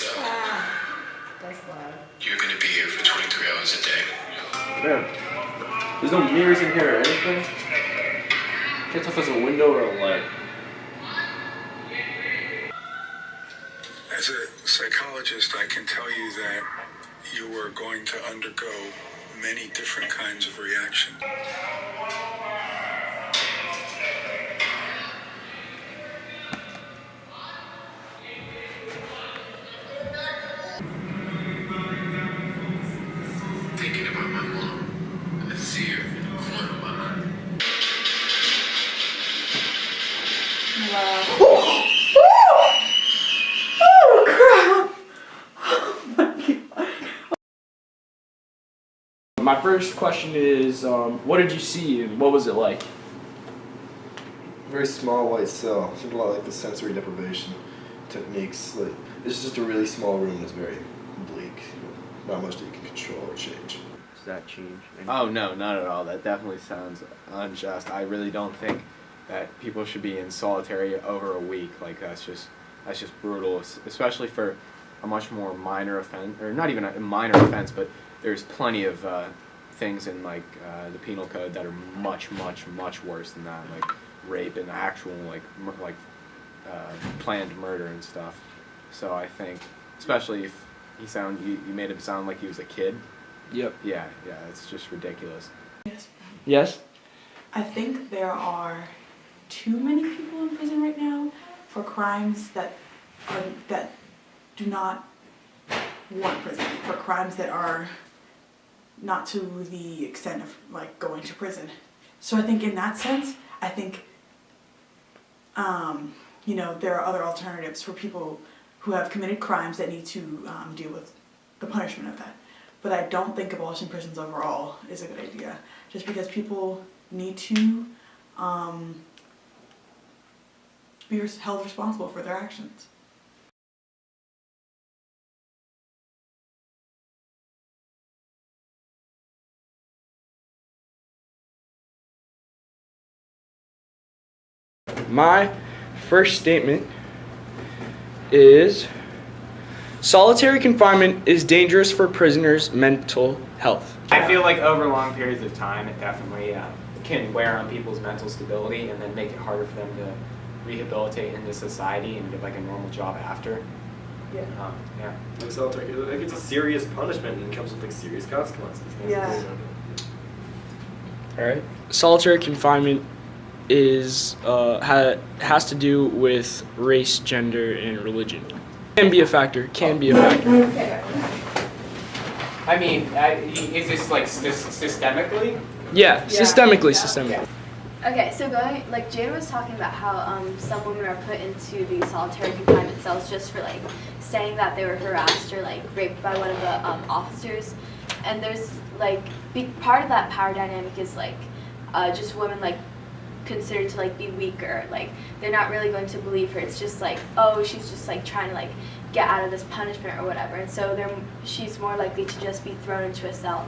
is, That's loud. you're gonna be here for 23 hours a day. Man, there's no mirrors in here or anything. Can't tell if there's a window or a light. As a psychologist, I can tell you that you are going to undergo many different kinds of reaction. Thinking about my mom, I see her in the corner of my mind. My first question is, what did you see and what was it like? Very small white cell. Sort of a lot like the sensory deprivation techniques. Like it's just a really small room that's very bleak. Not much that you can control or change. Does that change? Oh no, not at all. That definitely sounds unjust. I really don't think that people should be in solitary over a week. Like that's just brutal, especially for a much more minor offense, or not even a minor offense, but there's plenty of things in like the penal code that are much worse than that, like rape and actual planned murder and stuff. So I think, especially if you made him sound like he was a kid. Yep. Yeah, it's just ridiculous. Yes? I think there are too many people in prison right now for crimes that do not warrant prison, for crimes that are not to the extent of like going to prison. So I think in that sense, I think there are other alternatives for people who have committed crimes that need to deal with the punishment of that. But I don't think abolishing prisons overall is a good idea, just because people need to be held responsible for their actions. My first statement is solitary confinement is dangerous for prisoners' mental health. I feel like over long periods of time, it definitely can wear on people's mental stability and then make it harder for them to rehabilitate into society and get like a normal job after. Yeah. Yeah. Like solitary, like it's a serious punishment and it comes with like serious consequences. Yeah. All right. Solitary confinement is has to do with race, gender, and religion. Can be a factor. I mean, is this like systemically? Yeah, systemically. Okay, so Jade was talking about how some women are put into the solitary confinement cells just for like saying that they were harassed or like raped by one of the officers, and there's like part of that power dynamic is like just women like considered to like be weaker, like they're not really going to believe her. It's just like, oh, she's just like trying to like get out of this punishment or whatever, and so she's more likely to just be thrown into a cell.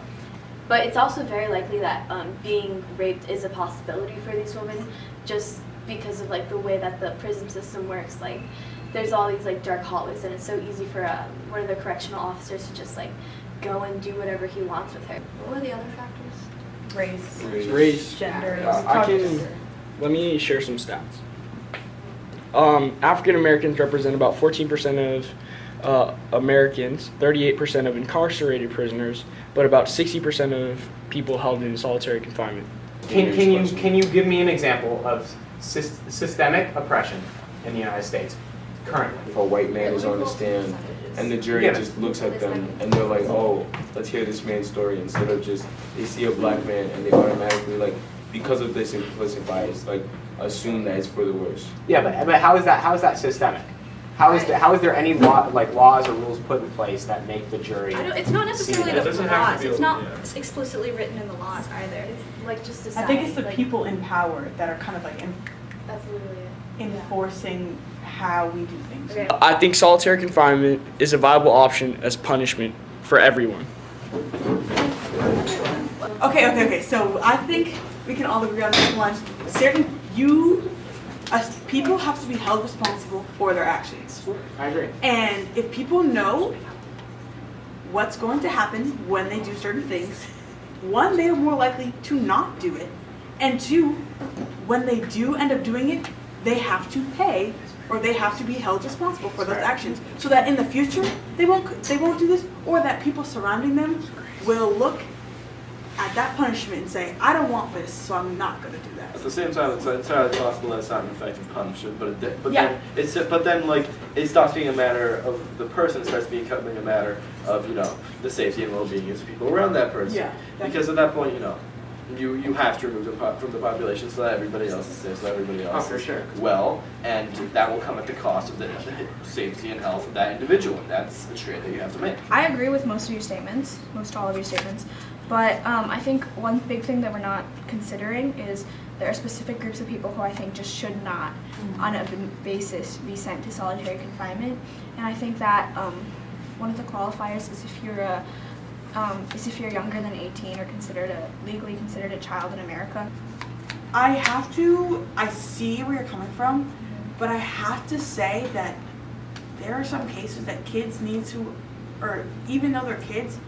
But it's also very likely that being raped is a possibility for these women, just because of like the way that the prison system works. Like there's all these like dark hallways, and it's so easy for one of the correctional officers to just like go and do whatever he wants with her. What were the other factors? Race. Gender. Let me share some stats. African Americans represent about 14% of Americans, 38% of incarcerated prisoners, but about 60% of people held in solitary confinement. Can you give me an example of systemic oppression in the United States currently? If a white man is on the stand and the jury just looks at them and they're like, oh, let's hear this man's story, instead of just they see a black man and they automatically like, because of this implicit bias, like assume that it's for the worse. Yeah, but how is that systemic? How is there any laws or rules put in place that make the jury? It's not necessarily the laws. It's not explicitly written in the laws either. It's like just society. I think it's the people in power that are kind of like that's literally it. Enforcing how we do things. Okay. I think solitary confinement is a viable option as punishment for everyone. Okay. So I think we can all agree on this one. You people have to be held responsible for their actions. I agree. And if people know what's going to happen when they do certain things, one, they are more likely to not do it. And two, when they do end up doing it, they have to pay or they have to be held responsible for those actions so that in the future they won't do this, or that people surrounding them will look at that punishment and say, I don't want this, so I'm not going to do that. At the same time, it's entirely possible that it's not an effective punishment, but Yeah. then like it stops being a matter of the person, it starts becoming a matter of the safety and well-being of people around that person. Yeah, Because at that point, you have to remove them from the population so that everybody else is safe, so everybody else for is sure. well, and that will come at the cost of the safety and health of that individual, and that's the trade that you have to make. I agree with most of your statements, most all of your statements, but I think one big thing that we're not considering is there are specific groups of people who I think just should not, on a basis, be sent to solitary confinement, and I think that one of the qualifiers is if you're younger than 18 or legally considered a child in America. I see where you're coming from, but I have to say that there are some cases that kids need to, or even though they're kids,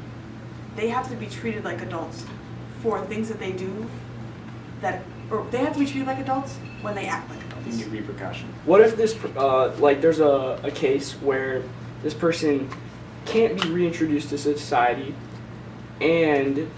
they have to be treated like adults for things that they do or they have to be treated like adults when they act like adults. Need repercussion. What if this, there's a case where this person can't be reintroduced to society and,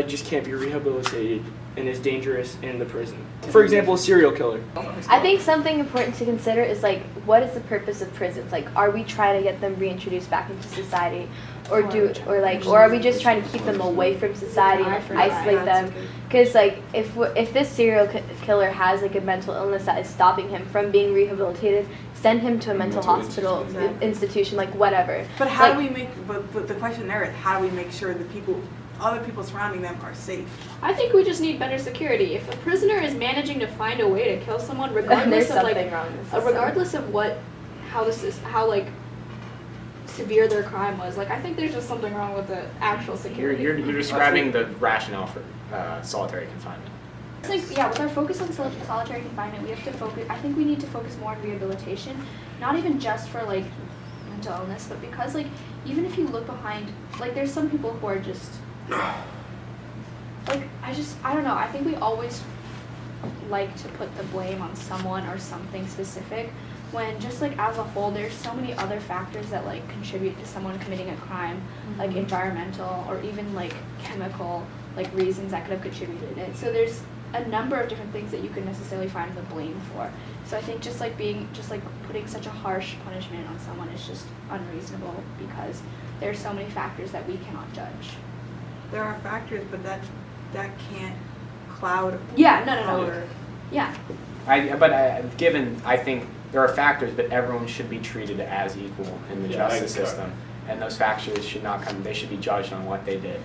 just can't be rehabilitated and is dangerous in the prison? For example, a serial killer. I think something important to consider is what is the purpose of prisons? Are we trying to get them reintroduced back into society, or are we just trying to keep them away from society and isolate them? Because if this serial killer has a mental illness that is stopping him from being rehabilitated, send him to a mental hospital institution, whatever. But how do we make? But the question there is, how do we make sure that other people surrounding them are safe? I think we just need better security. If a prisoner is managing to find a way to kill someone, regardless of regardless of how severe their crime was, I think there's just something wrong with the actual security. You're describing the rationale for solitary confinement. I think, with our focus on solitary confinement, we have to focus. I think we need to focus more on rehabilitation, not even just for mental illness, but because even if you look behind, there's some people who are just I don't know. I think we always like to put the blame on someone or something specific, when just as a whole, there's so many other factors that contribute to someone committing a crime, environmental or even chemical reasons that could have contributed it. So there's a number of different things that you could necessarily find the blame for. So I think just putting such a harsh punishment on someone is just unreasonable, because there's so many factors that we cannot judge. There are factors, but that can't cloud. Yeah, no. Yeah. I think there are factors, but everyone should be treated as equal in the justice system, and those factors should not come. They should be judged on what they did.